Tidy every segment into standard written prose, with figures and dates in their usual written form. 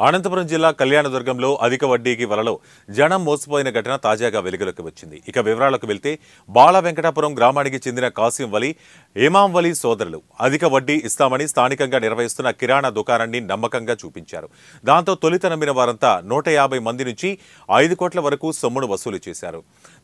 అనంతపురం జిల్లా కళ్యాణదుర్గంలో అధిక వడ్డీకి వలలో జనం మోసపోయిన ఘటన తాజాగా వెలుగులోకి వచ్చింది. ఇక వివరాలకు వెళ్తే బాల వెంకటాపురం గ్రామానికి చెందిన కాసిం వలి, ఇమాం వలి సోదరులు అధిక వడ్డీ ఇస్తామని స్థానికంగా నిర్వహిస్తున్న కిరాణా దుకాణాన్ని నమ్మకంగా చూపించారు. దాంతో తొలుత నమ్మిన వారంతా 150 మంది నుంచి 5 కోట్ల వరకు సొమ్మును వసూలు చేశారు.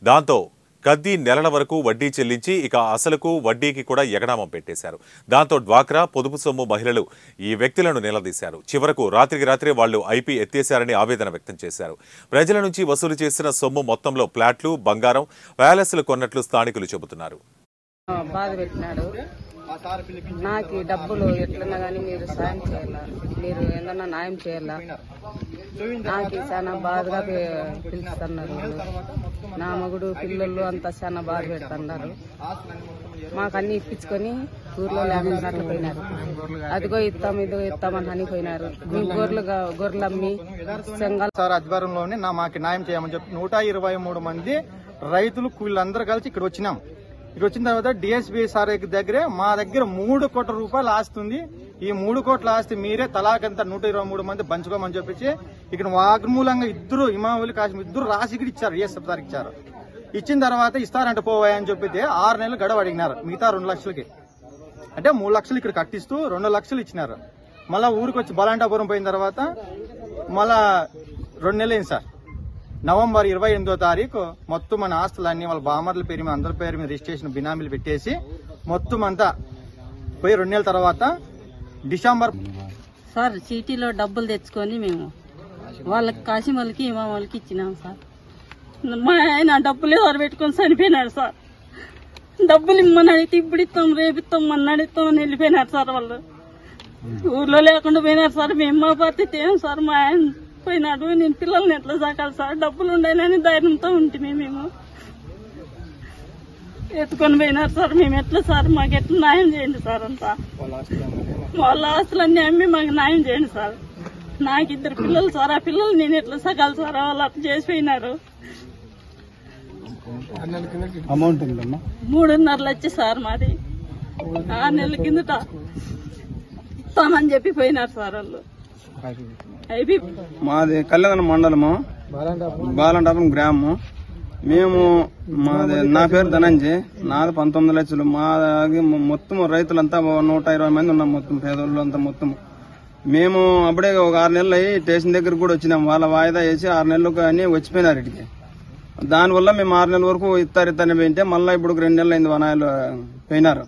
దాంతో కద్ది నెలల వరకు వడ్డీ చెల్లించి ఇక అసలుకు వడ్డీకి కూడా ఎగనామం పెట్టేశారు. దాంతో డ్వాక్రా, పొదుపు సొమ్ము మహిళలు ఈ వ్యక్తులను నిలదీశారు. చివరకు రాత్రికి రాత్రే వాళ్లు ఐపీ ఎత్తేశారని ఆవేదన వ్యక్తం చేశారు. ప్రజల నుంచి వసూలు చేసిన సొమ్ము మొత్తంలో ఫ్లాట్లు, బంగారం, ప్యాలెస్లు కొన్నట్లు స్థానికులు చెబుతున్నారు. బాధ పెట్టినాడు. నాకు డబ్బులు ఎట్లన్నా కానీ మీరు సాయం చేయాలా, మీరు ఏదన్నా న్యాయం చేయాలా, నాకు చాలా బాధగా పిలుస్తున్నారు. నా మగుడు పిల్లలు అంతా చాలా బాధ పెడుతున్నారు. మాకు అన్ని ఇప్పించుకొని ఊర్లో లేకుండా పోయినారు. అదిగో ఇస్తాం ఇదిగో ఇస్తామని అనిపోయినారు. మీ గొర్రెలు అమ్మి సార్ ఆధ్వర్యంలోనే మాకు న్యాయం చేయమని చెప్పి 123 మంది రైతులు వీళ్ళందరూ కలిసి ఇక్కడ వచ్చినాం. ఇక్కడ వచ్చిన తర్వాత డిఎస్పీ సార్ దగ్గరే మా దగ్గర 3 కోట్ల రూపాయలు ఆస్తి ఉంది. ఈ 3 కోట్ల ఆస్తి మీరే తలాకంతా 123 మంది పంచుకోమని చెప్పి ఇక్కడ వాగ్మూలంగా ఇద్దరు ఇమాం వలి, కాసిం ఇద్దరు రాసి ఇక్కడ ఇచ్చారు. డిఎస్పీ సార్ ఇచ్చారు. ఇచ్చిన తర్వాత ఇస్తారంటే పోవాయని చెప్పితే 6 నెలలు గడవ అడిగినారు. మిగతా 2 లక్షలకి అంటే 3 లక్షలు ఇక్కడ కట్టిస్తూ 2 లక్షలు ఇచ్చినారు. మళ్ళా ఊరికి వచ్చి బలంటాపురం పోయిన తర్వాత మళ్ళా 2 నెలలు అయింది సార్. నవంబర్ 28వ తారీఖు మొత్తం మన ఆస్తులన్నీ వాళ్ళ బామర్ల పేరు మీద అందరి పేరు మీద రిజిస్ట్రేషన్ బినామీలు పెట్టేసి మొత్తం అంతా పోయి 2 నెలల తర్వాత డిసెంబర్ సార్ సిటీలో డబ్బులు తెచ్చుకొని మేము వాళ్ళకి కాసిం వాళ్ళకి ఇమాం వాళ్ళకి ఇచ్చినాం సార్. మా ఆయన డబ్బులు ఎవరు పెట్టుకొని చనిపోయినాడు సార్. డబ్బులు ఇమ్మని అడిగితే ఇప్పుడు ఇస్తాం రేపు ఇస్తాం మన అడిగిస్తాం అని వెళ్ళిపోయినారు సార్. వాళ్ళు ఊర్లో లేకుండా పోయినారు సార్. మేము మా పరిస్థితి ఏం సార్, మా ఆయన పోయినాడు. నేను పిల్లల్ని ఎట్లా సాకాలి సార్? డబ్బులు ఉండాలని ధైర్యంతో ఉంటే మేము ఎత్తుకొని పోయినారు సార్. మేము ఎట్లా సార్? మాకు ఎట్లా న్యాయం చేయండి సార్. అంతా వాళ్ళ ఆస్తులన్నీ అమ్మి మాకు న్యాయం చేయండి సార్. నాకు 2 పిల్లలు సార్. ఆ పిల్లలు నేను ఎట్లా సగాలి సార్? వాళ్ళు అట్లా చేసిపోయినారు. అమౌంట్ 3.5 లక్షలు సార్ మాది. 6 నెలల కిందట ఇస్తామని చెప్పి పోయినారు సార్ వాళ్ళు. మాది కళ్యాణ మండలము, బాలంటాపురం గ్రామము. మేము నా పేరు ధనంజయ్, నాది 19 లక్షలు. మా మొత్తం రైతులంతా 120 మంది ఉన్నాం. మొత్తం పేదోళ్ళు అంతా మొత్తం. మేము అప్పుడే ఒక 6 నెలలు అయ్యి స్టేషన్ దగ్గర కూడా వచ్చినాం. వాళ్ళ వాయిదా వేసి 6 నెలలకు అని వచ్చిపోయినారు ఇటుకి. దానివల్ల మేము 6 నెలల వరకు ఇస్తారని పోయింటే మళ్ళీ ఇప్పుడు 2 నెలలు అయింది. వనాయలు పోయినారు,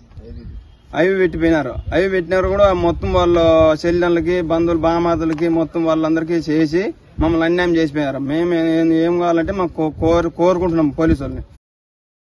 అవి పెట్టిపోయినారు. అవి పెట్టినారు కూడా మొత్తం వాళ్ళు చెల్లెళ్ళకి, బంధువులు, బామాతలకి మొత్తం వాళ్ళందరికీ చేసి మమ్మల్ని అన్యాయం చేసిపోయారు. మేము ఏం కావాలంటే మాకు కోరుకుంటున్నాం పోలీసు వాళ్ళని.